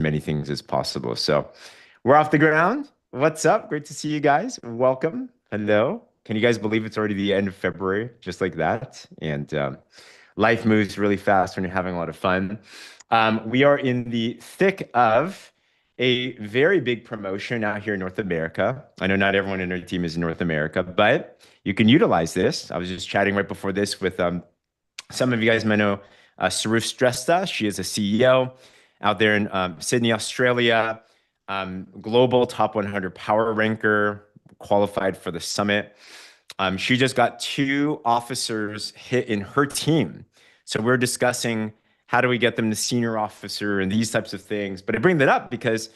many things as possible. So we're off the ground. What's up? Great to see you guys. Welcome. Hello. Can you guys believe it's already the end of February, just like that? And life moves really fast when you're having a lot of fun. We are in the thick of a very big promotion out here in North America. I know not everyone in our team is in North America, but you can utilize this. I was just chatting right before this with some of you guys might know Saruf Stresta. She is a CEO out there in Sydney, Australia, global top 100 power ranker, qualified for the summit. She just got two officers hit in her team. So we're discussing how do we get them to senior officer and these types of things. But I bring that up because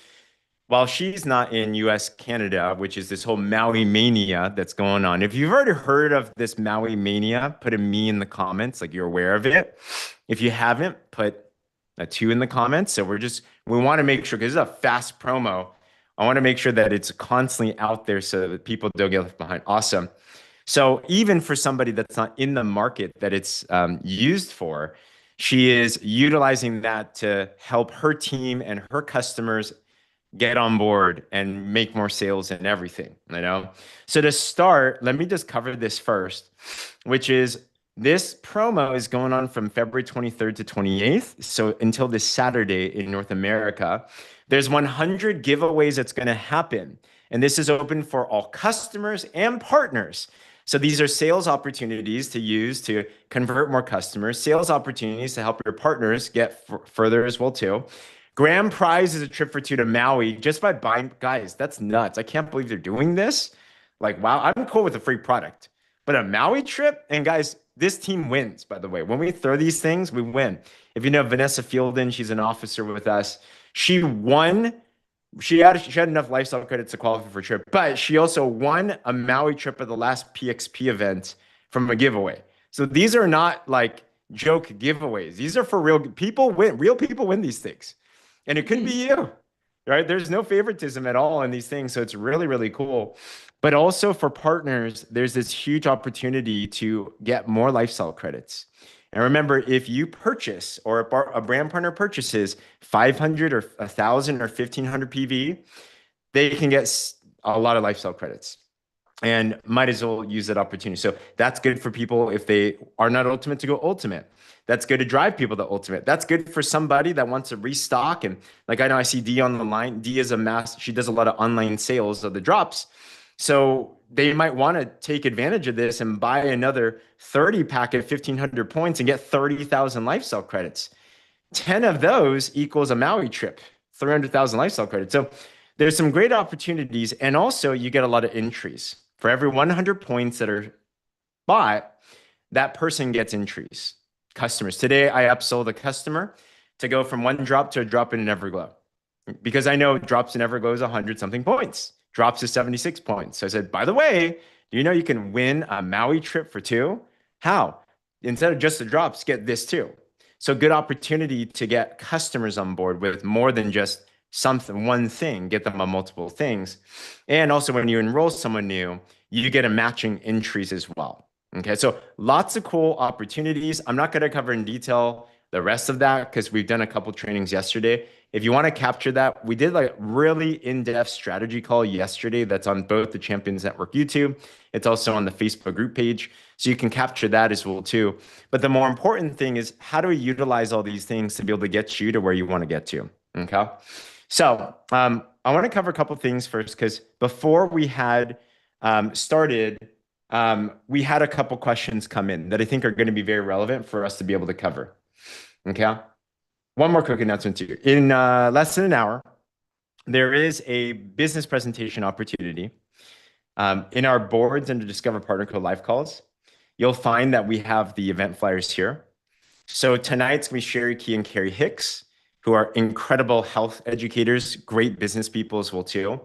while she's not in US, Canada, which is this whole Maui mania that's going on. If you've already heard of this Maui mania, put a me in the comments, like you're aware of it. If you haven't, put a two in the comments. So we want to make sure, because it's a fast promo. I want to make sure that it's constantly out there so that people don't get left behind. Awesome. So even for somebody that's not in the market that it's used for, she is utilizing that to help her team and her customers get on board and make more sales and everything, you know? So to start, let me just cover this first, which is this promo is going on from February 23rd to 28th. So until this Saturday in North America, there's 100 giveaways that's going to happen. And this is open for all customers and partners. So these are sales opportunities to use to convert more customers, sales opportunities to help your partners get further as well too. Grand prize is a trip for two to Maui just by buying. Guys, that's nuts. I can't believe they're doing this. Like, wow, I'm cool with a free product. But a Maui trip, and guys, this team wins, by the way. When we throw these things, we win. If you know Vanessa Fielden, she's an officer with us. She won. She had enough lifestyle credits to qualify for a trip, but she also won a Maui trip at the last PXP event from a giveaway. So these are not like joke giveaways. These are for real people win. Real people win these things. And it could be you, right? There's no favoritism at all in these things. So it's really, really cool. But also for partners, there's this huge opportunity to get more lifestyle credits. And remember, if you purchase or a brand partner purchases 500 or 1,000 or 1,500 PV, they can get a lot of lifestyle credits and might as well use that opportunity. So that's good for people if they are not ultimate to go ultimate. That's good to drive people to ultimate. That's good for somebody that wants to restock. And like I know I see Dee on the line. Dee is she does a lot of online sales of the drops. So they might want to take advantage of this and buy another 30 pack at 1,500 points and get 30,000 lifestyle credits. 10 of those equals a Maui trip, 300,000 lifestyle credits. So there's some great opportunities. And also you get a lot of entries. For every 100 points that are bought, that person gets entries. Customers. Today, I upsold a customer to go from one drop to a drop in an Everglow because I know drops in Everglow is 100 something points. Drops is 76 points. So I said, by the way, do you know you can win a Maui trip for two? How? Instead of just the drops, get this too. So good opportunity to get customers on board with more than just one thing, get them on multiple things. And also when you enroll someone new, you get a matching entries as well. Okay, so lots of cool opportunities. I'm not going to cover in detail the rest of that because we've done a couple trainings yesterday. If you want to capture that, we did like a really in-depth strategy call yesterday that's on both the Champions Network YouTube. It's also on the Facebook group page. So you can capture that as well too. But the more important thing is how do we utilize all these things to be able to get you to where you want to get to? Okay. So I want to cover a couple things first because before we had started, we had a couple questions come in that I think are going to be very relevant for us to be able to cover. Okay. One more quick announcement too. In less than an hour, there is a business presentation opportunity in our boards and the Discover Partner Code live calls. You'll find that we have the event flyers here. So tonight's going to be Sherry Key and Carrie Hicks, who are incredible health educators, great business people as well too.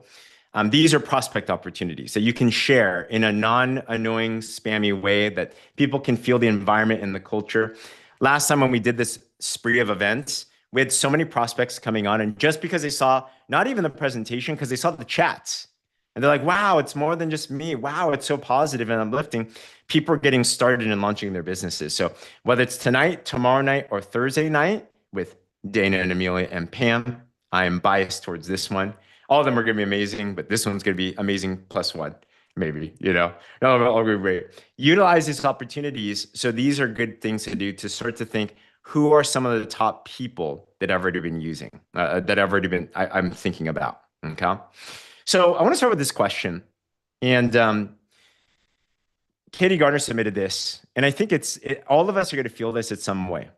These are prospect opportunities that you can share in a non-annoying, spammy way that people can feel the environment and the culture. Last time when we did this spree of events, we had so many prospects coming on, and just because they saw not even the presentation, because they saw the chats, and they're like, wow, it's more than just me. Wow, it's so positive and uplifting. People are getting started and launching their businesses. So whether it's tonight, tomorrow night, or Thursday night with Dana and Amelia and Pam, I am biased towards this one. All of them are going to be amazing, but this one's going to be amazing plus one, maybe, No, I'll agree. Great. Utilize these opportunities. So these are good things to do to start to think who are some of the top people that I've already been using, that I've already been, I'm thinking about. Okay. So I want to start with this question. And Katie Garner submitted this, and I think all of us are going to feel this at some way.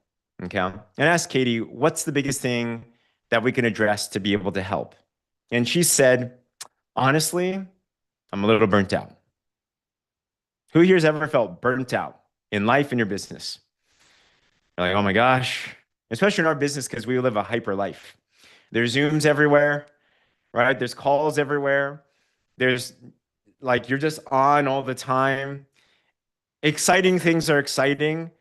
Okay. And I asked Katie, what's the biggest thing that we can address to be able to help? And she said, honestly, I'm a little burnt out. Who here's ever felt burnt out in life and your business? You're like, oh my gosh, especially in our business because we live a hyper life. There's Zooms everywhere, right? There's calls everywhere. There's like, you're just on all the time. Exciting things are exciting,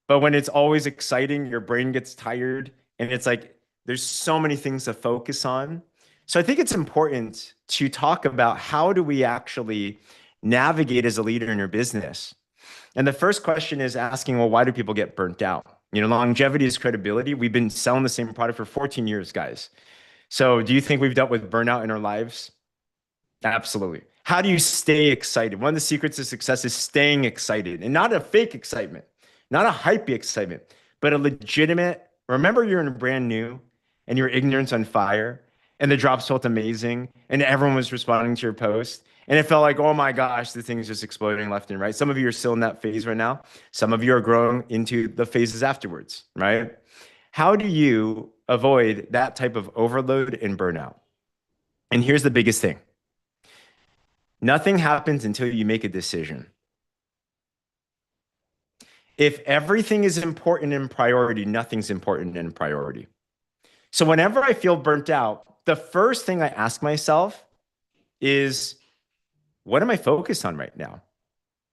but when it's always exciting, your brain gets tired. And it's like, there's so many things to focus on. So I think it's important to talk about how do we actually navigate as a leader in your business. And the first question is asking, well, why do people get burnt out? Longevity is credibility. We've been selling the same product for 14 years, guys. So do you think we've dealt with burnout in our lives? Absolutely. How do you stay excited? One of the secrets of success is staying excited, and not a fake excitement, not a hypey excitement, but a legitimate. Remember, you're in brand new and your ignorance on fire, and the drops felt amazing, and everyone was responding to your post. And it felt like, oh my gosh, the thing's just exploding left and right. Some of you are still in that phase right now. Some of you are growing into the phases afterwards, right? How do you avoid that type of overload and burnout? And here's the biggest thing. Nothing happens until you make a decision. If everything is important in priority, nothing's important in priority. So whenever I feel burnt out, the first thing I ask myself is, what am I focused on right now?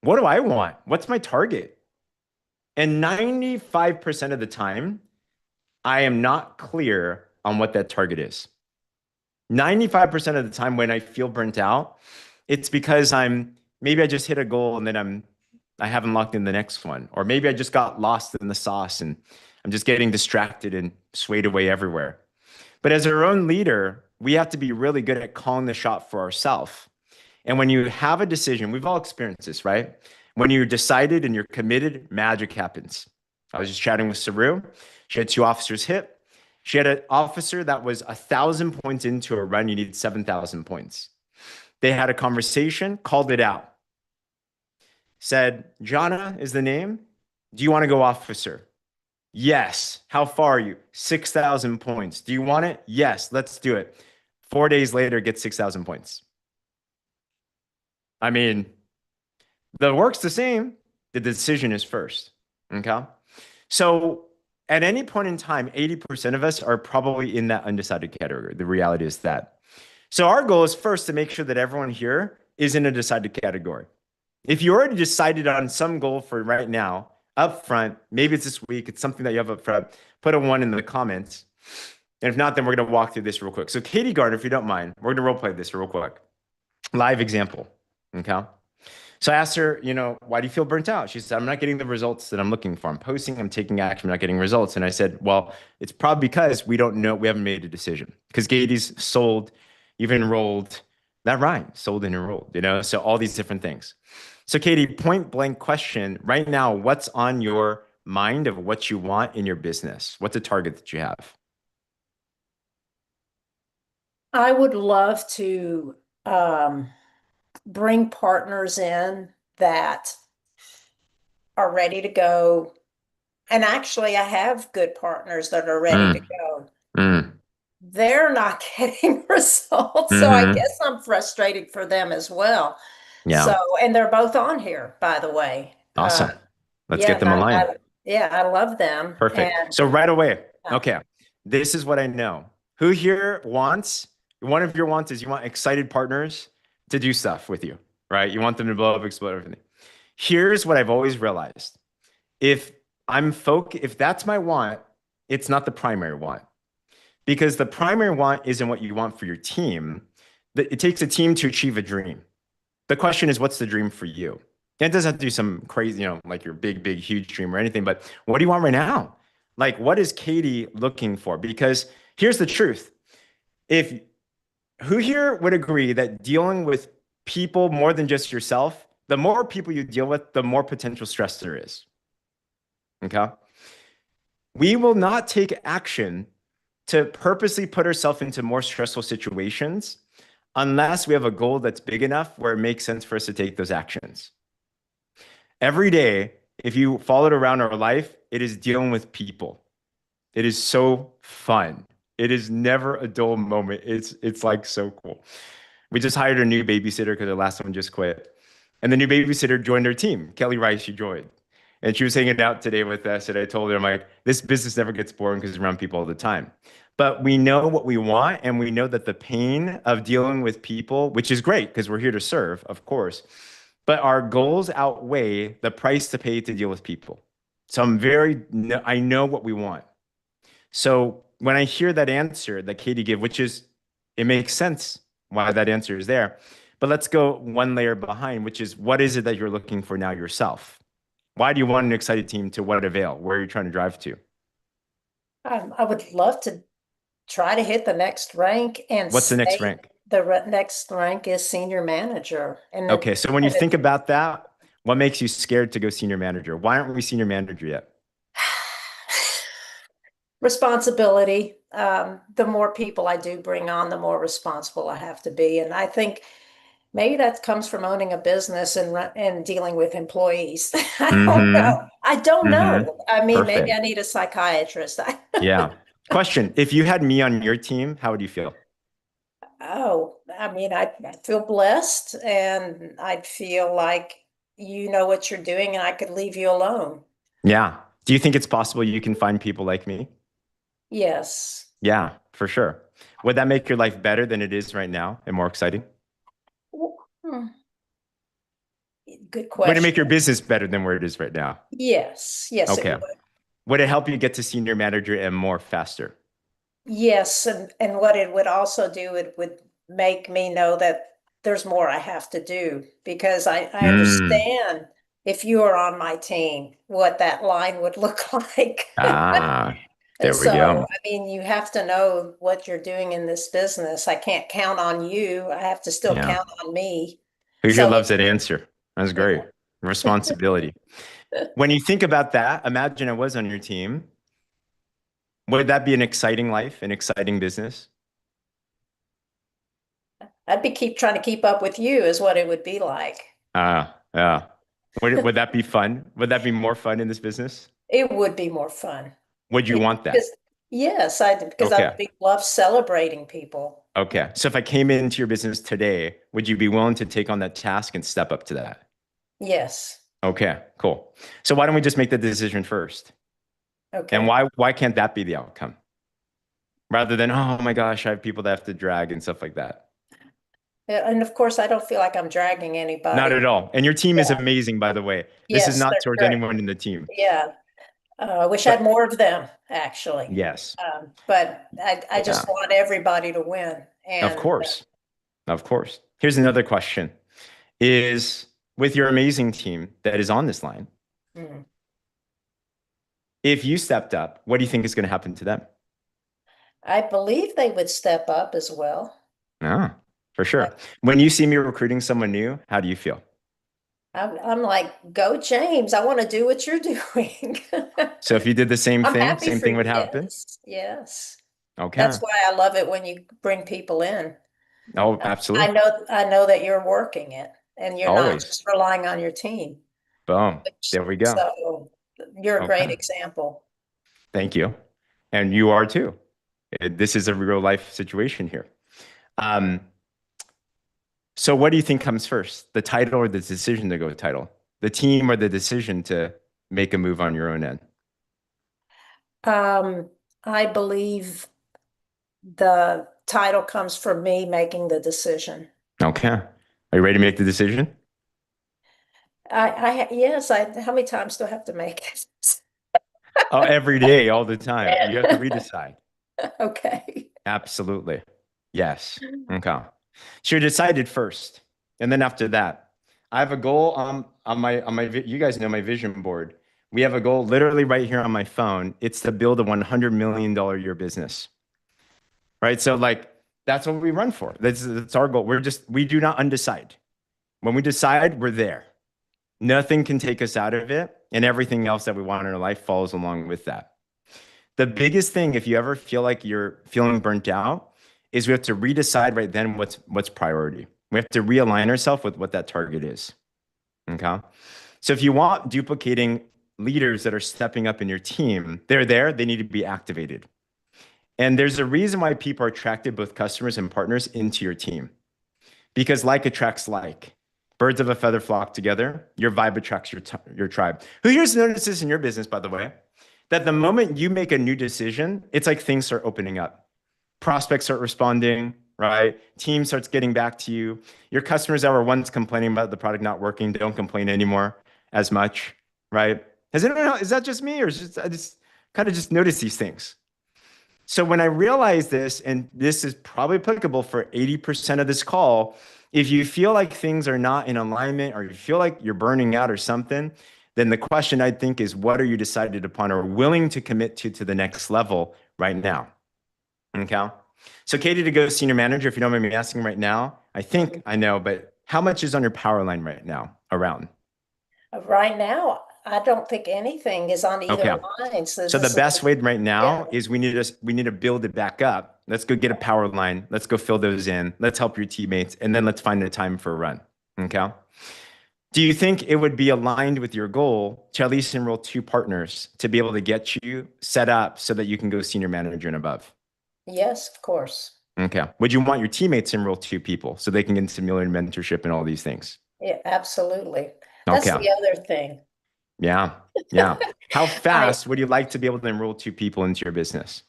What do I want? What's my target? And 95% of the time, I am not clear on what that target is. 95% of the time when I feel burnt out, it's because maybe I just hit a goal and then I haven't locked in the next one. Or maybe I just got lost in the sauce and I'm just getting distracted and swayed away everywhere. But as our own leader, we have to be really good at calling the shot for ourselves. And when you have a decision, we've all experienced this, right? When you're decided and you're committed, magic happens. I was just chatting with Saru. She had 2 officers hit. She had an officer that was 1,000 points into a run. You need 7,000 points. They had a conversation, called it out. Said, Jana is the name. Do you want to go officer? Yes. How far are you? 6,000 points. Do you want it? Yes. Let's do it. 4 days later, get 6,000 points. I mean, the work's the same. The decision is first. Okay. So at any point in time, 80% of us are probably in that undecided category. The reality is that. So our goal is first to make sure that everyone here is in a decided category. If you already decided on some goal for right now, up front, maybe it's this week, it's something that you have up front, put a 1 in the comments. And if not, then we're going to walk through this real quick. So Katie Gardner, if you don't mind, we're going to role play this real quick. Live example. Okay. So I asked her, why do you feel burnt out? She said, I'm not getting the results that I'm looking for. I'm posting, I'm taking action, I'm not getting results. And I said, well, it's probably because we haven't made a decision. Because Katie's sold, you've enrolled, that rhymes, sold and enrolled, so all these different things. So Katie, point blank question right now, what's on your mind of what you want in your business? What's a target that you have? I would love to bring partners in that are ready to go. And actually, I have good partners that are ready to go. They're not getting results. So I guess I'm frustrated for them as well. Yeah. So, and they're both on here, by the way. Awesome. Let's get them aligned. I love them. Perfect. And, so right away, okay, this is what I know. Who here wants, one of your wants is you want excited partners to do stuff with you, right? You want them to blow up, explode everything. Here's what I've always realized. If that's my want, it's not the primary want. Because the primary want isn't what you want for your team. It takes a team to achieve a dream. The question is, what's the dream for you? And it doesn't have to be some crazy, like your big, big, huge dream or anything, but what do you want right now? Like, what is Katie looking for? Because here's the truth. If who here would agree that dealing with people more than just yourself, the more people you deal with, the more potential stress there is. Okay. We will not take action to purposely put ourselves into more stressful situations unless we have a goal that's big enough where it makes sense for us to take those actions. Every day, if you followed around our life, it is dealing with people. It is so fun. It is never a dull moment. It's like so cool. We just hired a new babysitter because the last one just quit. And the new babysitter joined our team. Kelly Rice, she joined. And she was hanging out today with us. And I told her, I'm like, this business never gets boring because we're around people all the time. But we know what we want. And we know that the pain of dealing with people, which is great because we're here to serve, of course, but our goals outweigh the price to pay to deal with people. So I know what we want. So when I hear that answer that Katie gave, which is, it makes sense why that answer is there. But let's go one layer behind, which is what is it that you're looking for now yourself? Why do you want an excited team to what avail? Where are you trying to drive to? I would love to try to hit the next rank and What's the next stay. rank? The next rank is senior manager. Okay, so when you think about that, what makes you scared to go senior manager? Why aren't we senior manager yet? Responsibility. The more people I do bring on, the more responsible I have to be. And I think maybe that comes from owning a business and dealing with employees. I don't know. Mm-hmm. I don't Mm-hmm. know. I mean, maybe I Perfect. need a psychiatrist. Yeah. Question. If you had me on your team, how would you feel? Oh, I mean, I feel blessed and I'd feel like you know what you're doing and I could leave you alone. Yeah. Do you think it's possible you can find people like me? Yes. Yeah, for sure. Would that make your life better than it is right now and more exciting? Hmm. Good Would it question. make your business better than where it is right now? Yes. Yes, it Okay. would. Would it help you get to senior manager and more faster? Yes, and what it would also do, it would make me know that there's more I have to do because I Mm. understand if you are on my team, what that line would look like. Ah, And there we so, go. I mean, you have to know what you're doing in this business. I can't count on you. I have to still Yeah. count on me. Who here So, loves that answer? That's great. yeah. Responsibility. When you think about that, imagine I was on your team. Would that be an exciting life, an exciting business? I'd be keep trying to keep up with you is what it would be like. Yeah. Would that be fun? Would that be more fun in this business? It would be more fun. Would you want Because that? yes, because I Okay. love celebrating people. Okay. So if I came into your business today, would you be willing to take on that task and step up to that? Yes. Okay, cool. So why don't we just make the decision first? And Okay. why can't that be the outcome? Rather than, oh my gosh, I have people that have to drag and stuff like that. Yeah, and of course, I don't feel like I'm dragging Not anybody. at all. And your team is Yeah. amazing, by the way. This is Yes, not they're towards great. anyone in the team. Yeah. I wish I had But more of them, actually. yes, But I yeah, just want everybody to win. of And course. Of course. Here's another question is with your amazing team that is on this line, mm, if you stepped up, what do you think is going to happen to them? I believe they would step up as well. Ah, for I, sure. When you see me recruiting someone new, how do you feel? I'm like, go, James. I want to do what you're doing. So if you did the I'm happy same for thing would you. happen? Yes. Yes. Okay. That's why I love it when you bring people in. Oh, I absolutely. know I know that you're working it and you're not Always. just relying on your team. Boom. There we go. So you're a great Okay. example. Thank you. And you are too. This is a real life situation here. Um, so what do you think comes first? The title or the decision to go title? The team or the decision to make a move on your own end? Um, I believe the title comes from me making the decision. Okay. Are you ready to make the decision? Yes, how many times do I have to make this? Oh, every day, all the time. You have to redecide. Okay. Absolutely. Yes. Okay. So you're decided first. And then after that, I have a goal you guys know my vision board. We have a goal literally right here on my phone. It's to build a $100 million a year business. Right. So like That's what we run for. That's our goal. We do not undecide. When we decide, we're there. Nothing can take us out of it. And everything else that we want in our life follows along with that. The biggest thing, if you ever feel like you're feeling burnt out, is we have to redecide right then what's priority. We have to realign ourselves with what that target is. Okay. So if you want duplicating leaders that are stepping up in your team, they're there, they need to be activated. And there's a reason why people are attracted, both customers and partners, into your team. Because like attracts like. Birds of a feather flock together. Your vibe attracts your tribe. Who here's noticed this in your business, by the way? That the moment you make a new decision, it's like things start opening up. Prospects start responding, right? Team starts getting back to you. Your customers that were once complaining about the product not working, they don't complain anymore as much, right? Is that just me, or I just kind of just notice these things? So when I realized this, and this is probably applicable for 80% of this call, if you feel like things are not in alignment or you feel like you're burning out or something, then the question I think is, what are you decided upon or willing to commit to the next level right now? Okay. So Katie, to go senior manager, if you don't mind me asking right now, I think I know, but how much is on your power line right now around? Right now, I don't think anything is on either Okay. line. So So the this is best way right now yeah. is we need to build it back up. Let's go get a power line. Let's go fill those in. Let's help your teammates, and then let's find a time for a run. Okay. Do you think it would be aligned with your goal to at least enroll 2 partners to be able to get you set up so that you can go senior manager and above? Yes, of course. Okay. Would you want your teammates to enroll 2 people so they can get simulated mentorship and all these things? Yeah, absolutely. That's Okay. the other thing. Yeah. Yeah. How I fast would you like to be able to enroll 2 people into your business?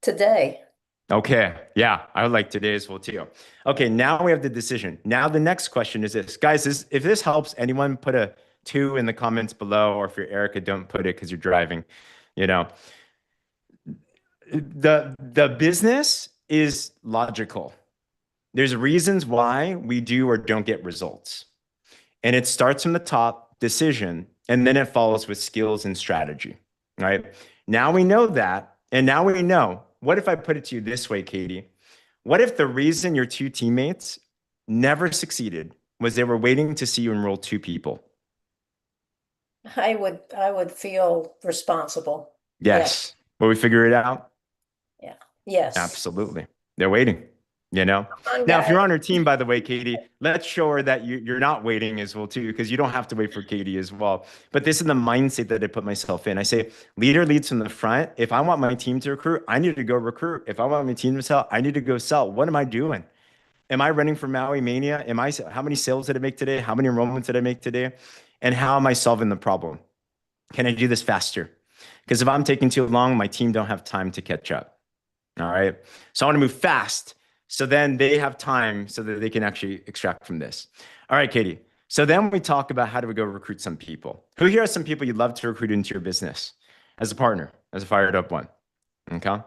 today. Okay. Yeah. I would like today as well too. Okay. Now we have the decision. Now the next question is this. Guys, if this helps anyone, put a 2 in the comments below, or if you're Erica, don't put it because you're driving. You know, the business is logical. There's reasons why we do or don't get results. And it starts from the top, decision, and then it follows with skills and strategy, right? Now we know that. And now we know, what if I put it to you this way, Katie? What if the reason your 2 teammates never succeeded was they were waiting to see you enroll 2 people? I would feel responsible. Yes. Will we figure it out? Yeah. Yes. Absolutely. They're waiting, you know? Come on, Now, if you're guys. on her team, by the way, Katie, let's show her that you're not waiting as well, too, because you don't have to wait for Katie as well. But this is the mindset that I put myself in. I say, leader leads from the front. If I want my team to recruit, I need to go recruit. If I want my team to sell, I need to go sell. What am I doing? Am I running for Maui Mania? How many sales did I make today? How many enrollments did I make today? And how am I solving the problem? Can I do this faster? Because if I'm taking too long, my team don't have time to catch up. All right. So I want to move fast. So then they have time so that they can actually extract from this. All right, Katie. So then we talk about how do we go recruit some people. Who here are some people you'd love to recruit into your business as a partner, as a fired up one? Okay.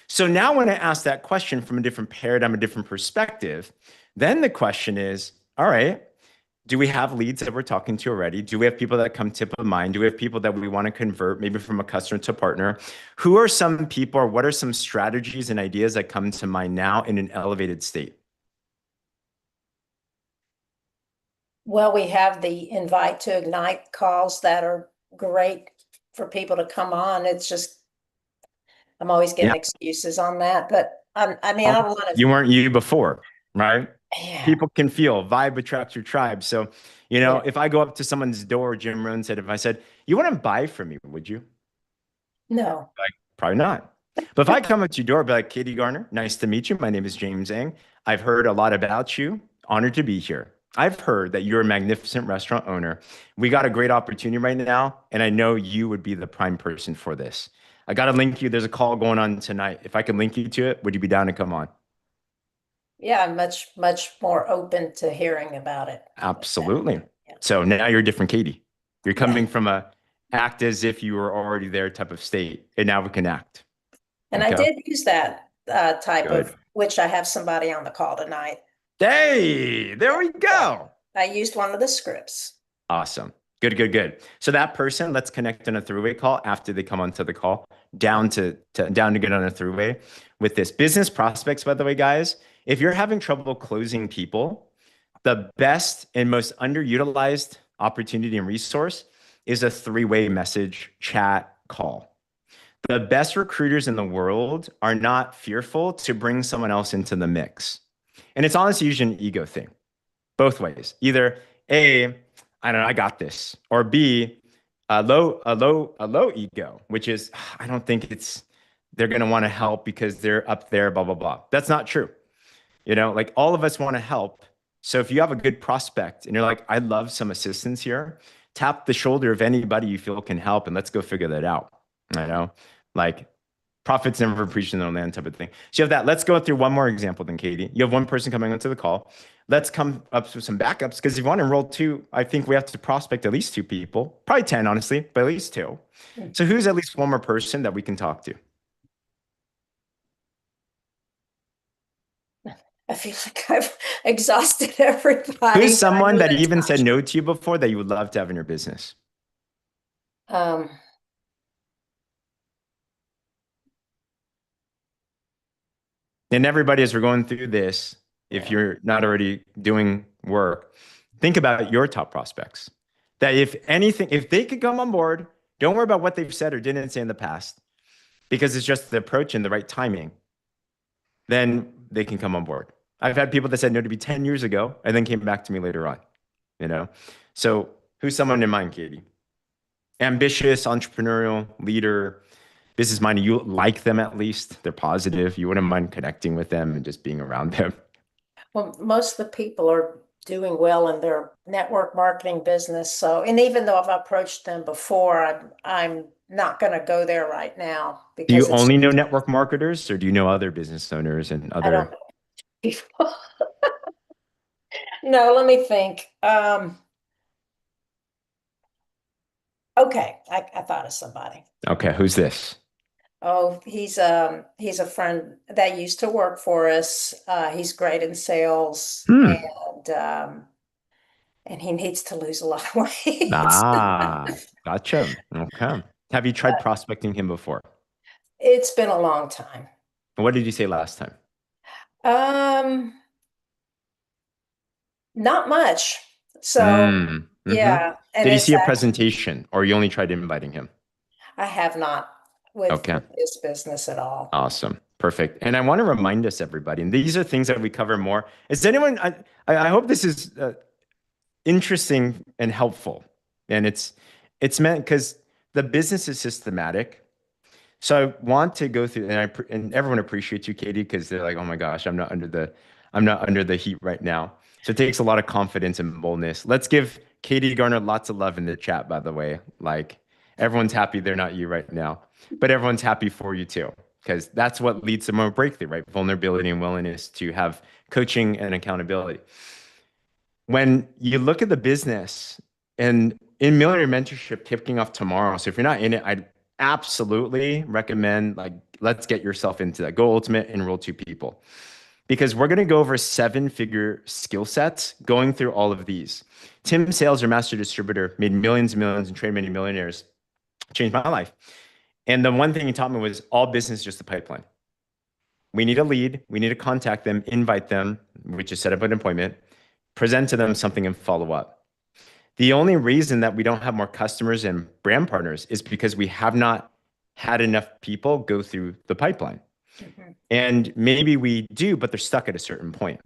So now when I ask that question from a different paradigm, a different perspective, then the question is, all right, do we have leads that we're talking to already? Do we have people that come tip of mind? Do we have people that we want to convert maybe from a customer to partner? Who are some people, or what are some strategies and ideas that come to mind now in an elevated state? Well, we have the invite to ignite calls that are great for people to come on. It's just, I'm always Yeah. getting excuses on that, but I mean, I don't want You weren't you before, right? to, People can feel vibe attracts your tribe. So, yeah. if I go up to someone's door, Jim Rohn said, if I said, you want to buy from me, would you? No. Like, probably not. But if I come up to your door, be like, Katie Garner, nice to meet you. My name is James Eng. I've heard a lot about you. Honored to be here. I've heard that you're a magnificent restaurant owner. We got a great opportunity right now, and I know you would be the prime person for this. I got to link you. There's a call going on tonight. If I can link you to it, would you be down to come on? Yeah, I'm much more open to hearing about it. Absolutely. Yeah. So now you're a different Katie. You're Yeah. coming from a act as if you were already there type of state, and now we can act. And I Okay. did use that type Good. of, which I have somebody on the call tonight. Hey, there we go. I used one of the scripts. Awesome. Good, good, good. So that person, let's connect on a three-way call after they come onto the call, down to get on a three-way with this. Business prospects, by the way, guys, if you're having trouble closing people, the best and most underutilized opportunity and resource is a three-way message, chat, call. The best recruiters in the world are not fearful to bring someone else into the mix. And it's honestly usually an ego thing, both ways. Either A, I don't know, I got this, or B, a low ego, which is I don't think they're gonna want to help because they're up there, blah, blah, blah. That's not true. Like all of us want to help. So if you have a good prospect and you're like, I'd love some assistance here, tap the shoulder of anybody you feel can help and let's go figure that out. Like prophets never preach in their own land type of thing. So you have that. Let's go through one more example then, Katie. You have one person coming onto the call. Let's come up with some backups because if you want to enroll two, I think we have to prospect at least two people, probably 10, honestly, but at least two. So who's at least one more person that we can talk to? I feel like I've exhausted everybody. Who's someone that even said no to you before that you would love to have in your business? Um, And everybody, as we're going through this, if you're not already doing work, think about your top prospects. That if anything, if they could come on board, don't worry about what they've said or didn't say in the past, because it's just the approach and the right timing, then they can come on board. I've had people that said no to me 10 years ago and then came back to me later on. So who's someone in mind, Katie? Ambitious, entrepreneurial, leader, business minded. You like them at least. They're positive. You wouldn't mind connecting with them and just being around them. well, most of the people are doing well in their network marketing business. So, and even though I've approached them before, I'm not going to go there right now Do you because only know network marketers or do you know other business owners and I don't other? know people. No, let me think. Okay, I thought of somebody. Okay, who's this? Oh, he's a friend that used to work for us. He's great in sales Hmm. and he needs to lose a lot of weight. Gotcha. Okay. Have you tried prospecting him before? It's been a long time. What did you say last time? Um, Not much. So Mm-hmm. yeah, and Did you it's see a actually presentation or you only tried inviting him? I have not Okay. with this business at all. Awesome. Perfect. And I want to remind us, everybody, and these are things that we cover more. Is anyone, I hope this is interesting and helpful. And it's meant because the business is systematic. So I want to go through, and everyone appreciates you, Katie, because they're like, oh my gosh, I'm not under the heat right now. So it takes a lot of confidence and boldness. Let's give Katie Garner lots of love in the chat, by the way. Like everyone's happy they're not you right now, but everyone's happy for you too, because that's what leads to more breakthrough, right? Vulnerability and willingness to have coaching and accountability. When you look at the business and in millionaire mentorship kicking off tomorrow, so if you're not in it, I'd absolutely recommend like let's get yourself into that. Go ultimate, enroll two people. Because we're going to go over 7-figure skill sets going through all of these. Tim Sales, our master distributor, made millions and millions and trained many millionaires, changed my life. And the one thing he taught me was all business is just a pipeline. We need a lead. We need to contact them, invite them, which is set up an appointment, present to them something and follow up. The only reason that we don't have more customers and brand partners is because we have not had enough people go through the pipeline. Mhm. And maybe we do, but they're stuck at a certain point.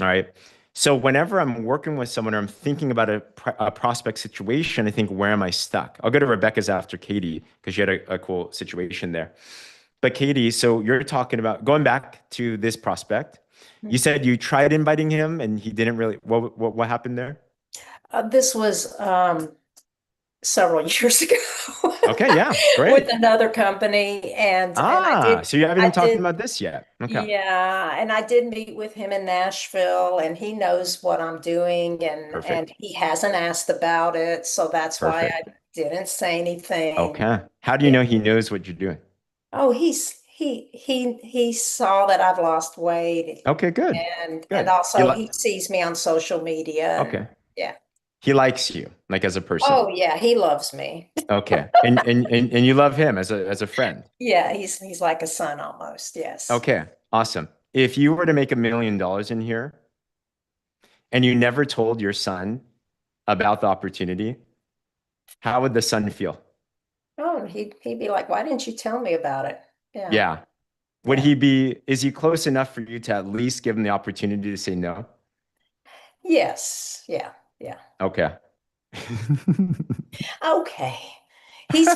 All right. So whenever I'm working with someone or I'm thinking about a prospect situation, I think, where am I stuck? I'll go to Rebecca's after Katie because she had a cool situation there. But Katie, so you're talking about going back to this prospect. You said you tried inviting him and he didn't really. What happened there? This was several years ago Okay, yeah, with great. another company, and So you haven't I even talked did about this yet. Okay, yeah, and I did meet with him in Nashville, and he knows what I'm doing, and perfect, he hasn't asked about it, so that's why I perfect. didn't say anything. Okay. How do you Yeah. know he knows what you're doing? Oh, he saw that I've lost weight, Okay, good, and good. also he sees me on social media, and Okay. yeah. He likes you, like as a person. Oh yeah, he loves me. Okay. And you love him as a friend. Yeah, he's like a son almost. Yes. Okay. Awesome. If you were to make $1 million in here and you never told your son about the opportunity, how would the son feel? Oh, he'd be like, why didn't you tell me about it? Yeah. Yeah. Would Yeah. he be, is he close enough for you to at least give him the opportunity to say no? Yes. Yeah. Yeah. Okay. Okay. He's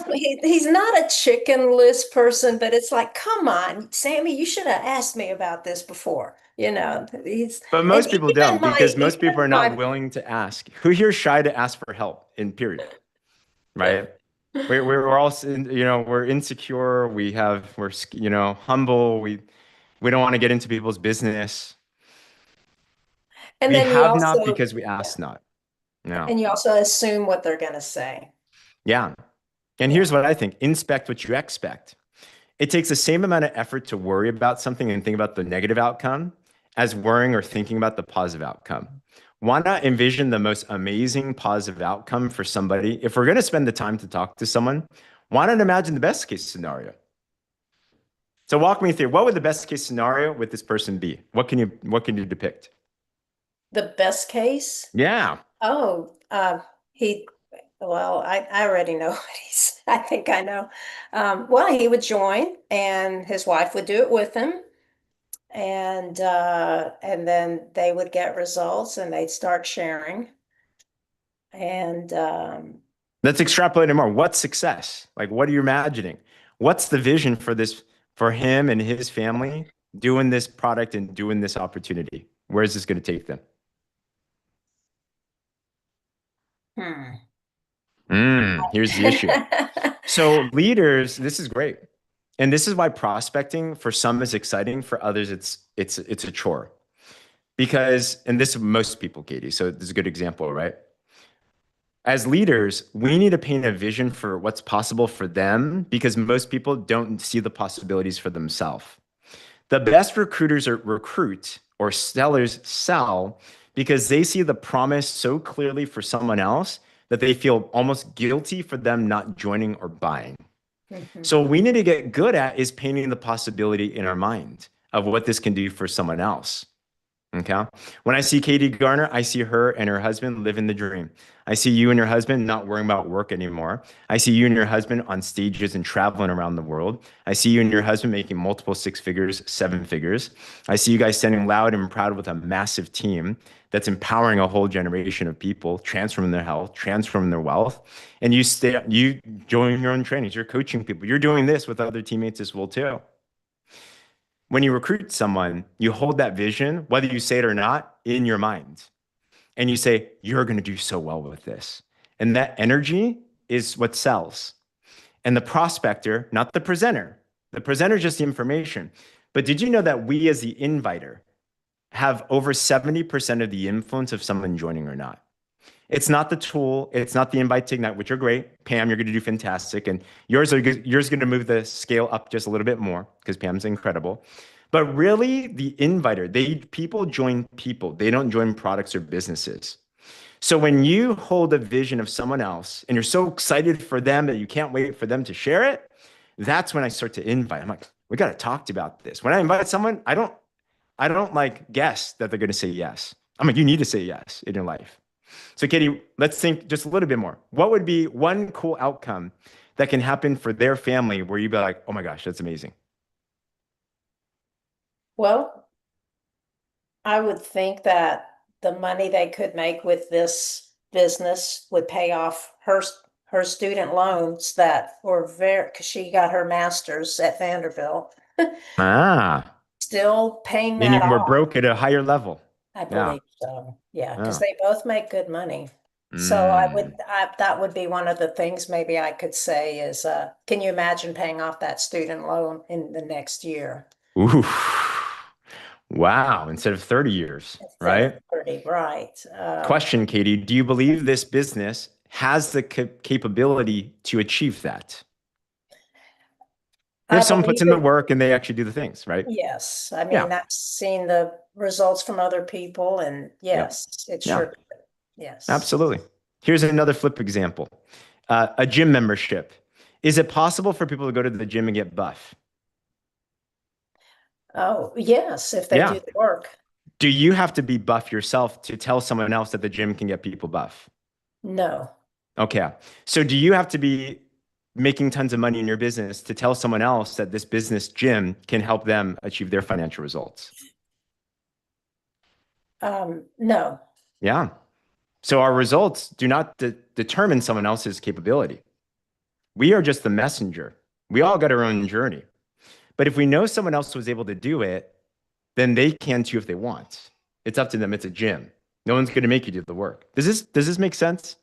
not a chicken list person, but it's like, come on, Sammy, you should have asked me about this before. He's But and most people don't because most people even are not my willing to ask. Who here is shy to ask for help in period, right? We're all, we're insecure. We're humble. We don't want to get into people's business. and We then you have not also because we yeah, ask not. No. and you also assume what they're gonna say. Yeah. And here's Yeah. what I think. Inspect what you expect. It takes the same amount of effort to worry about something and think about the negative outcome as worrying or thinking about the positive outcome. Why not envision the most amazing positive outcome for somebody? If we're going to spend the time to talk to someone, why not imagine the best case scenario? So walk me through what would the best case scenario with this person be? What can you depict? The best case? Yeah. Oh, he, well, I already know what I think I know. Well, he would join and his wife would do it with him. And then they would get results and they'd start sharing. And Let's extrapolate it more. What's success? Like, what are you imagining? What's the vision for this, for him and his family doing this product and doing this opportunity? Where is this going to take them? hmm. Here's the issue. So leaders, this is great. And this is why prospecting for some is exciting, for others it's a chore. Because, and this is most people, Katie, so this is a good example, right? As leaders, we need to paint a vision for what's possible for them because most people don't see the possibilities for themselves. The best recruiters are recruit or sellers sell because they see the promise so clearly for someone else that they feel almost guilty for them not joining or buying. Mhm. So what we need to get good at is painting the possibility in our mind of what this can do for someone else. Okay. When I see Katie Garner, I see her and her husband living the dream. I see you and your husband not worrying about work anymore. I see you and your husband on stages and traveling around the world. I see you and your husband making multiple six figures, seven figures. I see you guys standing loud and proud with a massive team that's empowering a whole generation of people, transforming their health, transforming their wealth. And you join your own trainings, you're coaching people. You're doing this with other teammates as well too. When you recruit someone, you hold that vision, whether you say it or not, in your mind. And you say, you're going to do so well with this. And that energy is what sells. And the prospector, not the presenter is just the information. But did you know that we, as the inviter, have over 70% of the influence of someone joining or not? It's not the tool. It's not the invite to Ignite, which are great. Pam, you're going to do fantastic. And yours going to move the scale up just a little bit more because Pam's incredible. But really, the inviter, people join people. They don't join products or businesses. So when you hold a vision of someone else and you're so excited for them that you can't wait for them to share it, that's when I start to invite. I'm like, we got to talk about this. When I invite someone, I don't like guess that they're going to say yes. I'm like, you need to say yes in your life. So, Katie, let's think just a little bit more. What would be one cool outcome that can happen for their family where you'd be like, oh my gosh, that's amazing? Well, I would think that the money they could make with this business would pay off her student loans that were very, because she got her master's at Vanderbilt. Ah, Still paying and that you were off. broke at a higher level. I Yeah. believe so. Yeah, because Yeah. they both make good money. So Mm. that would be one of the things maybe I could say is, can you imagine paying off that student loan in the next year Ooh. Wow. Instead of 30 years, instead of right? 30, right? Question, Katie, do you believe this business has the capability to achieve that? I If someone puts believe in the it. work and they actually do the things, right? Yes. I Yeah. mean, I've seen the results from other people, and Yeah. yes, it Yeah. sure could. Yes. Absolutely. Here's another flip example. A gym membership. Is it possible for people to go to the gym and get buff? Oh, yes, if they Yeah. do the work. Do you have to be buff yourself to tell someone else that the gym can get people buff? No. Okay. So do you have to be making tons of money in your business to tell someone else that this business gym can help them achieve their financial results? No. Yeah. So our results do not determine someone else's capability. We are just the messenger. We all got our own journey. But if we know someone else was able to do it, then they can too if they want. It's up to them. It's a gym. No one's going to make you do the work. Does this make sense?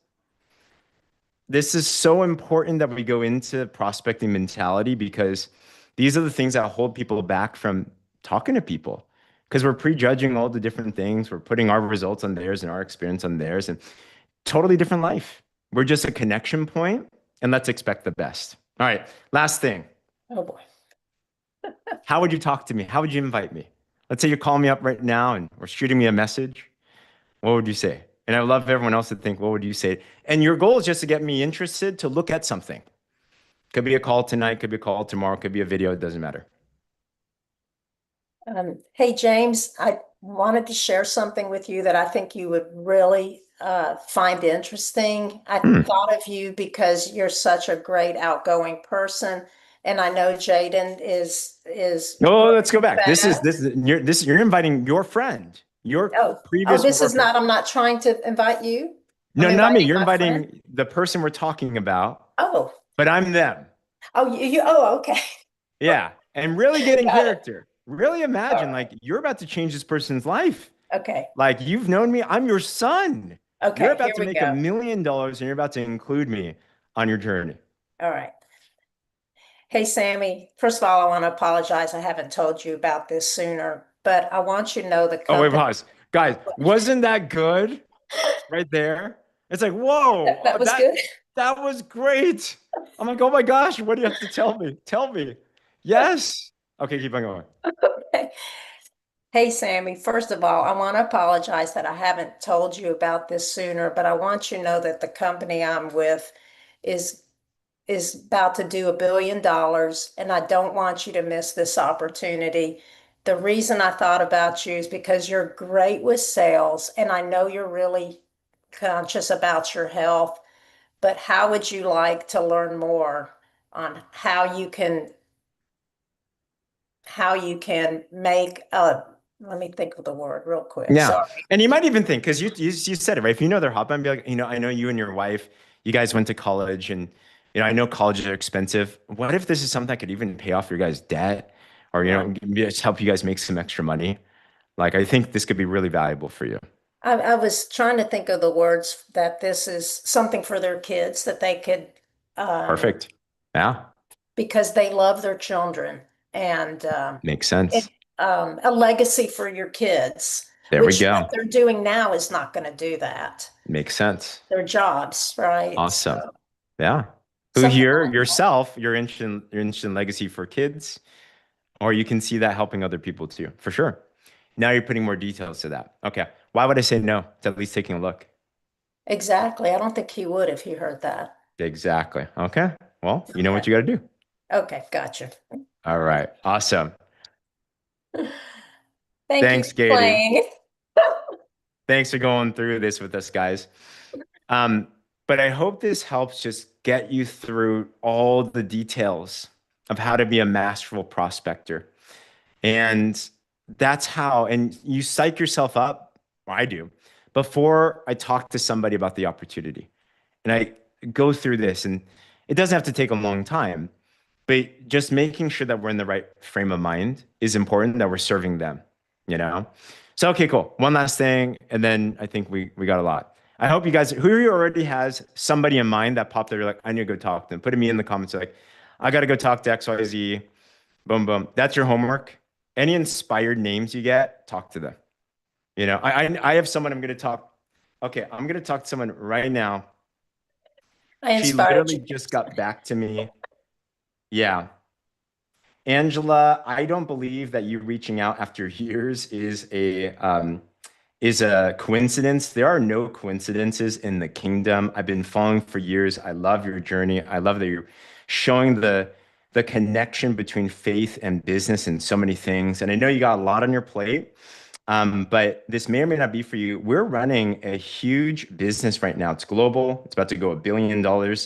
This is so important that we go into prospecting mentality because these are the things that hold people back from talking to people because we're prejudging all the different things. We're putting our results on theirs and our experience on theirs and totally different life. We're just a connection point and let's expect the best. All right. Last thing. Oh boy. How would you talk to me? How would you invite me? Let's say you're calling me up right now and or shooting me a message. What would you say? And I love everyone else to think, what would you say? And your goal is just to get me interested to look at something. Could be a call tonight, could be a call tomorrow, could be a video, it doesn't matter. Hey, James, I wanted to share something with you that I think you would really find interesting. I Hmm. thought of you because you're such a great outgoing person, and I know Jaden is Oh, great let's go at back. This is that. this is you're inviting your friend, your Oh, previous this is worker. not, I'm not trying to invite you. No, I'm not me. inviting You're my friend. inviting the person we're talking about, Oh, but I'm them. oh, okay. Yeah. And really get in Got it. character. Really All imagine right. like you're about to change this person's life. Okay. Like you've known me, I'm your son. You're Okay, about here to we make $1 go. million and you're about to include me on your journey. All right. Hey, Sammy, first of all, I want to apologize. I haven't told you about this sooner, but I want you to know the Oh, wait, company. pause. Guys, wasn't that good right there? It's like, whoa, That was good. that was great. I'm like, oh my gosh, what do you have to tell me? Tell me. Yes. Okay, keep on going. Okay. Hey, Sammy, first of all, I want to apologize that I haven't told you about this sooner, but I want you to know that the company I'm with is is about to do $1 billion, and I don't want you to miss this opportunity. The reason I thought about you is because you're great with sales, and I know you're really conscious about your health, but how would you like to learn more on how you can make let me think of the word real quick. Yeah. Sorry. And you might even think, because you said it, right? If you know their hobby, be like, I know you and your wife, you guys went to college and, I know colleges are expensive. What if this is something that could even pay off your guys' debt or, Yeah. just help you guys make some extra money? Like, I think this could be really valuable for you. I was trying to think of the words that this is something for their kids that they could um, Perfect. Yeah. because they love their children and Makes it, sense. a legacy for your kids, There we which what go. they're doing now is not going to do that. Makes sense. Their jobs, right? Awesome. So Yeah. Who something here like yourself, you're interested in legacy for kids, or you can see that helping other people too, for sure. Now you're putting more details to that. Okay. Why would I say no to at least taking a look? that. Exactly. I don't think he would if he heard that. Exactly. Okay. Well, you know Okay. what you got to do. Okay, gotcha. All right. Awesome. Thank you Thanks, for Katie. playing. Thanks for going through this with us, guys. Um, but I hope this helps just get you through all the details of how to be a masterful prospector. And that's how, and you psych yourself up, or I do, before I talk to somebody about the opportunity. And I go through this, and it doesn't have to take a long time, but just making sure that we're in the right frame of mind is important, that we're serving them, you know? So, okay, cool. One last thing, and then I think we got a lot. I hope you guys, who here already has somebody in mind that popped up, you're like, I need to go talk to them. Put me in the comments, like, I got to go talk to XYZ. Boom, boom. That's your homework. Any inspired names you get, talk to them. I have someone I'm going to talk. Okay, I'm going to talk to someone right now. I She inspired literally you. just got back to me. Yeah. Angela, I don't believe that you reaching out after years is a coincidence. There are no coincidences in the kingdom. I've been following for years. I love your journey. I love that you're showing the connection between faith and business and so many things. And I know you got a lot on your plate, but this may or may not be for you. We're running a huge business right now. It's global. It's about to go $1 billion.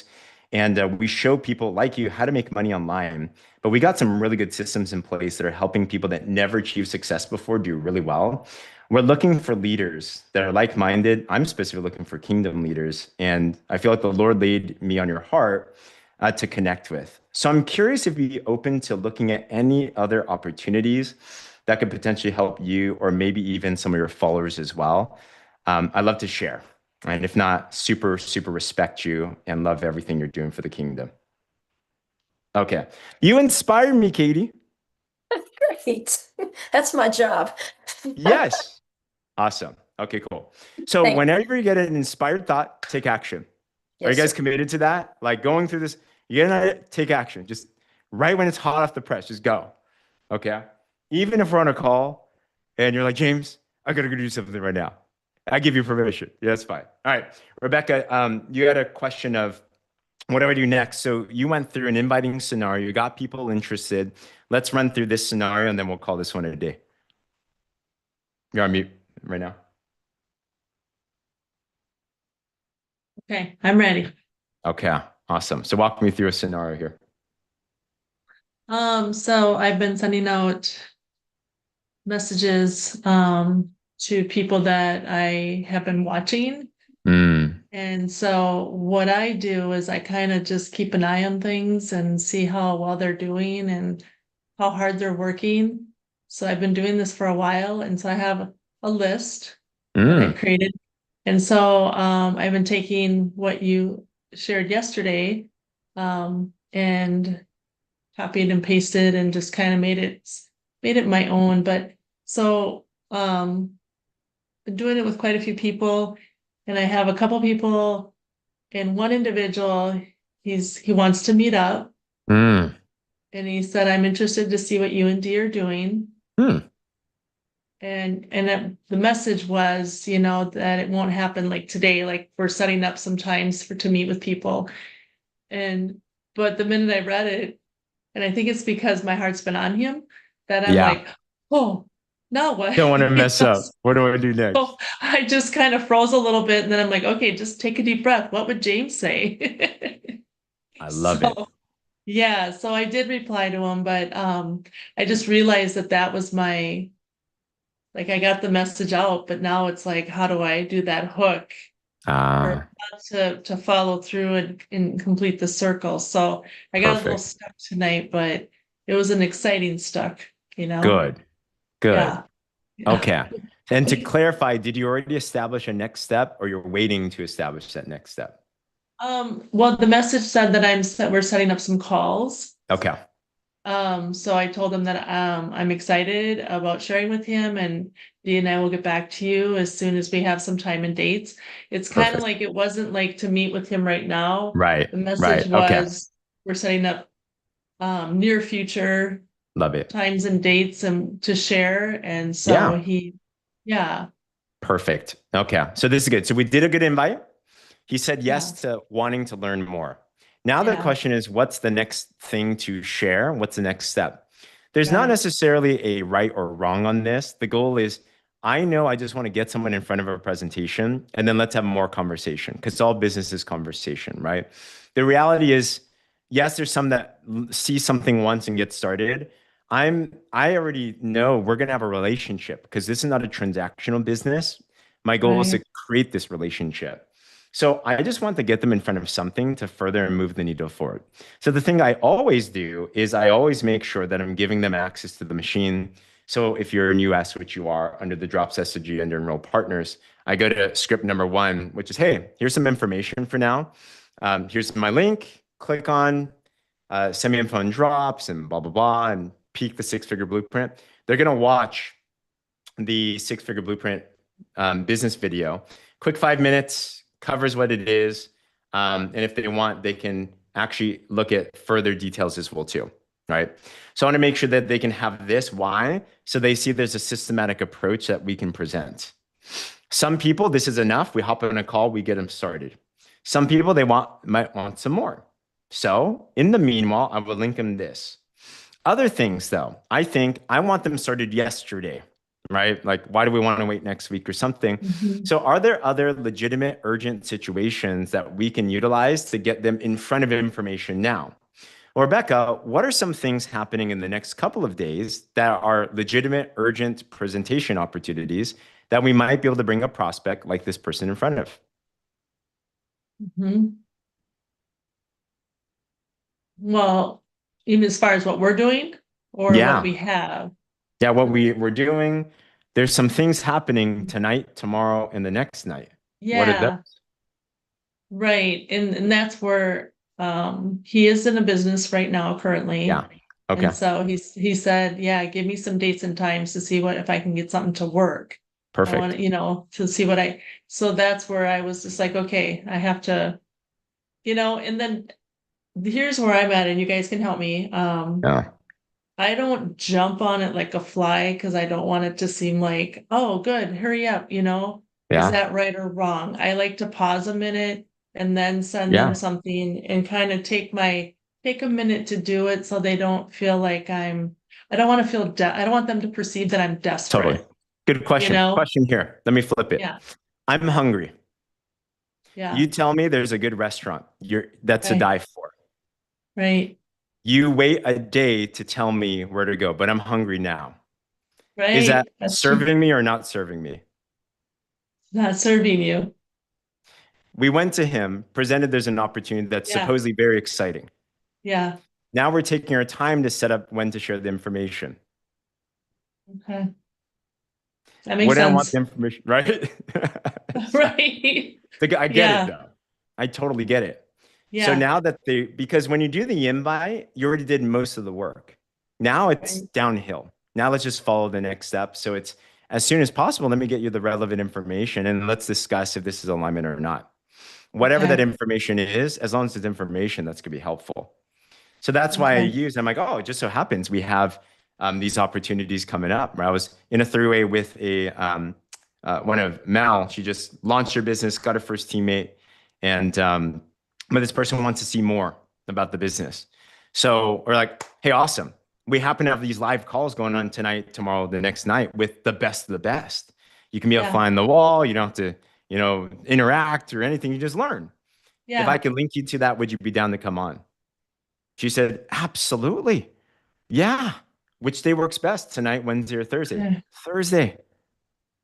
And we show people like you how to make money online. But we got some really good systems in place that are helping people that never achieved success before do really well. We're looking for leaders that are like-minded. I'm specifically looking for kingdom leaders. And I feel like the Lord laid me on your heart to connect with. So I'm curious if you'd be open to looking at any other opportunities that could potentially help you or maybe even some of your followers as well. I'd love to share. And if not, super, super respect you and love everything you're doing for the kingdom. Okay. You inspire me, Katie. Great. That's my job. Yes. Awesome. Okay, cool. So Thank whenever you get an inspired thought, take action. Are you Yes, guys sir. committed to that? Like going through this, you gotta take action. Just right when it's hot off the press, just go. Okay. Even if we're on a call and you're like, James, I gotta go do something right now. I give you permission. Yeah, that's fine. All right. Rebecca, you had a question of what do I do next? So you went through an inviting scenario, you got people interested. Let's run through this scenario and then we'll call this one a day. You're on mute right now. Okay, I'm ready. Okay, awesome. So walk me through a scenario here. So I've been sending out messages to people that I have been watching. Mm, And so what I do is I kind of just keep an eye on things and see how well they're doing and how hard they're working. So I've been doing this for a while, and so I have a list that I've mm, created. And so I've been taking what you shared yesterday and copied and pasted and just kind of made it my own. But so been doing it with quite a few people, and I have a couple people and one individual, he wants to meet up, mm, and he said, I'm interested to see what you and D are doing. mm. The message was, that it won't happen like today, like we're setting up some times to meet with people. But the minute I read it, and I think it's because my heart's been on him, that I'm Yeah, like, oh, now what? don't want to mess up. What do I do So next? I just kind of froze a little bit, and then I'm like, okay, just take a deep breath. What would James say? I love it. So yeah, so I did reply to him, but I just realized that was my, like, I got the message out, but now it's like, how do I do that hook for Ah, to follow through and complete the circle? So I got a little perfect. stuck tonight, but it was an exciting stuck. Good, good. Yeah. Yeah. Okay. And to clarify, did you already establish a next step or you're waiting to establish that next step? Well, the message said that we're setting up some calls. Okay. So I told him that I'm excited about sharing with him, and Dee and I will get back to you as soon as we have some time and dates. It's kind of Perfect. like, it wasn't like to meet with him right now. Right. The message Right. Okay. was, we're setting up near future Love it. times and dates and to share. And so Yeah. yeah, Perfect. Okay. So this is good. So we did a good invite. He said yeah, yes to wanting to learn more. Now the yeah, question is, what's the next thing to share? What's the next step? There's not right, necessarily a right or wrong on this. The goal is, I know I just want to get someone in front of a presentation and then let's have more conversation because all business is conversation, right? The reality is, yes, there's some that see something once and get started. I already know we're going to have a relationship because this is not a transactional business. My goal is to right, create this relationship. So I just want to get them in front of something to further and move the needle forward. So the thing I always do is I always make sure that I'm giving them access to the machine. So if you're in US, which you are under the Drops SOG under Enroll Partners, I go to script number one, which is, hey, here's some information for now. Here's my link. Click on semi-info and drops and blah, blah, blah, and peek the six-figure blueprint. They're going to watch the six-figure blueprint business video. Quick 5 minutes, covers what it is. And if they want, they can actually look at further details as well too, right? So I want to make sure that they can have this. Why? So they see there's a systematic approach that we can present. Some people, this is enough. We hop on a call, we get them started. Some people, might want some more. So in the meanwhile, I will link them this. Other things, though, I think I want them started yesterday, right? Like, why do we want to wait next week or something? Mhm. So, are there other legitimate, urgent situations that we can utilize to get them in front of information now? Well, Rebecca, what are some things happening in the next couple of days that are legitimate, urgent presentation opportunities that we might be able to bring a prospect like this person in front of? Mhm. Well, even as far as what we're doing or what Yeah. we have. Yeah, what we're doing, there's some things happening tonight, tomorrow, and the next night. What are those? Yeah, right. And that's where he is in a business right now currently. Yeah. And Okay. so he said, yeah, give me some dates and times to see what if I can get something to work. I want Perfect. to, to see what so that's where I was just like, okay, I have to, and then here's where I'm at, and you guys can help me. Yeah. I don't jump on it like a fly because I don't want it to seem like, oh, good, hurry up, is Yeah. that right or wrong? I like to pause a minute and then send them Yeah. something and kind of take a minute to do it so they don't feel like I don't want to I don't want them to perceive that I'm Totally. desperate, Good you question. know? Question here. Let me flip it. Yeah, I'm hungry. yeah, You tell me there's a good restaurant. That's a right, die for. right, You wait a day to tell me where to go, but I'm hungry now. Is that right. That's true. serving me or not serving me? Not serving you. We went to him, presented there's an opportunity that's Yeah, supposedly very exciting. yeah. Now we're taking our time to set up when to share the information. Okay. That makes Wouldn't I want sense. the information, right? Right. I get it Yeah, though. I totally get it. So yeah. now that because when you do the invite, you already did most of the work. Now it's Right. downhill. Now let's just follow the next step. So it's as soon as possible, let me get you the relevant information and let's discuss if this is alignment or not. Whatever that Okay. information is, as long as it's information, that's going to be helpful. So that's why Okay. I'm like, oh, it just so happens we have these opportunities coming up. Where I was in a three-way with one of Mel. She just launched her business, got her first teammate, and but this person wants to see more about the business. So we're like, hey, awesome. We happen to have these live calls going on tonight, tomorrow, the next night with the best of the best. You can be a Yeah. fly on the wall. You don't have to, interact or anything. You just learn. If I Yeah. could link you to that, would you be down to come on? She said, absolutely. Yeah. Which day works best? Tonight, Wednesday, or Thursday? Okay. Thursday.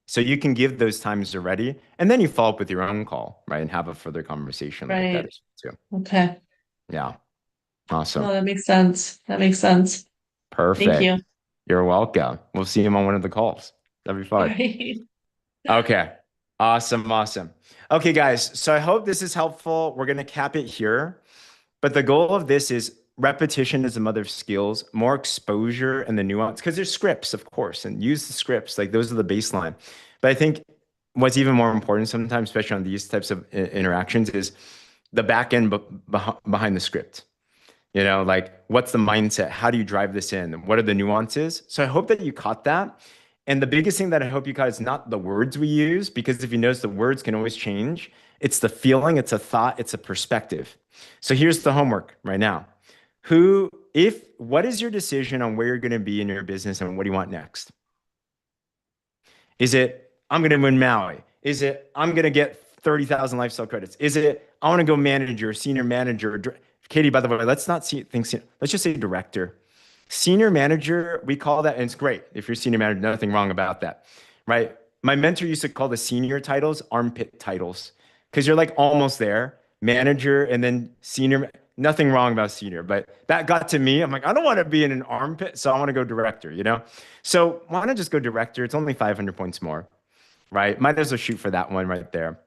So you can give those times already. And then you follow up with your own call, right? And have a further conversation like that Right. as well, too. Okay. Yeah. No, Awesome. that makes sense. That makes sense. Thank you. Perfect. You're welcome. We'll see him on one of the calls. That'd be All fun. right. Okay. Awesome. Awesome. Okay, guys. So I hope this is helpful. We're going to cap it here. But the goal of this is repetition is the mother of skills, more exposure and the nuance, because there's scripts, of course, and use the scripts. Like those are the baseline. But I think what's even more important sometimes, especially on these types of interactions, is the back end behind the script. Like what's the mindset? How do you drive this in? What are the nuances? So I hope that you caught that. And the biggest thing that I hope you caught is not the words we use, because if you notice, the words can always change. It's the feeling, it's a thought, it's a perspective. So here's the homework right now. What is your decision on where you're going to be in your business and what do you want next? Is it, I'm going to win Maui? Is it, I'm going to get 30,000 lifestyle credits? Is it, I want to go manager, senior manager? Katie, by the way, let's not see things, let's just say director. Senior manager, we call that, and it's great. If you're senior manager, nothing wrong about that, right? My mentor used to call the senior titles armpit titles because you're like almost there, manager and then senior. Nothing wrong about senior, but that got to me. I'm like, I don't want to be in an armpit, so I want to go director. So why not just go director? It's only 500 points more, right? Might as well shoot for that one right there.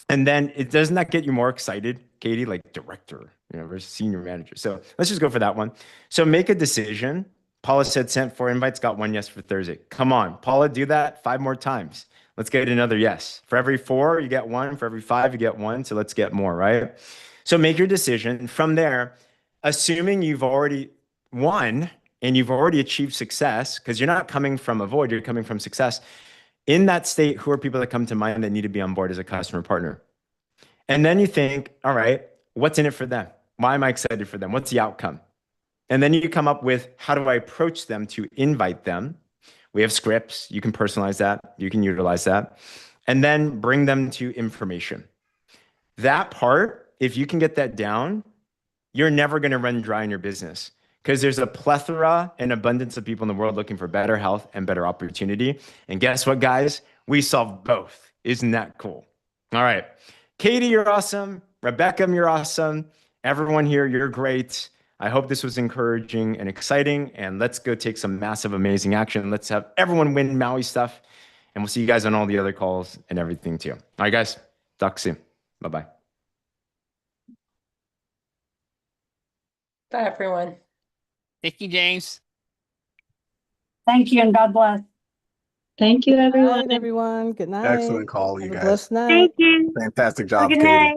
And then it doesn't that get you more excited, Katie? Like director, versus senior manager. So let's just go for that one. So make a decision. Paula said sent 4 invites, got one yes for Thursday. Come on, Paula, do that 5 more times. Let's get another yes. For every 4, you get one. For every 5, you get one. So let's get more, right? So make your decision. From there, assuming you've already won and you've already achieved success, because you're not coming from a void, you're coming from success. In that state, who are people that come to mind that need to be on board as a customer partner? And then you think, all right, what's in it for them? Why am I excited for them? What's the outcome? And then you come up with, how do I approach them to invite them? We have scripts. You can personalize that. You can utilize that. And then bring them to information. That part, if you can get that down, you're never going to run dry in your business, because there's a plethora and abundance of people in the world looking for better health and better opportunity. And guess what, guys? We solve both. Isn't that cool? All right. Katie, you're awesome. Rebecca, you're awesome. Everyone here, you're great. I hope this was encouraging and exciting. And let's go take some massive, amazing action. Let's have everyone win Maui stuff. And we'll see you guys on all the other calls and everything too. All right, guys. Talk soon. Bye-bye. Bye, everyone. Thank you, James. Thank you and God bless. Thank you, Good everyone. night, everyone. Good night. Excellent call, you Have a guys. blessed night. Thank you. Fantastic Have a job, good Katie. night.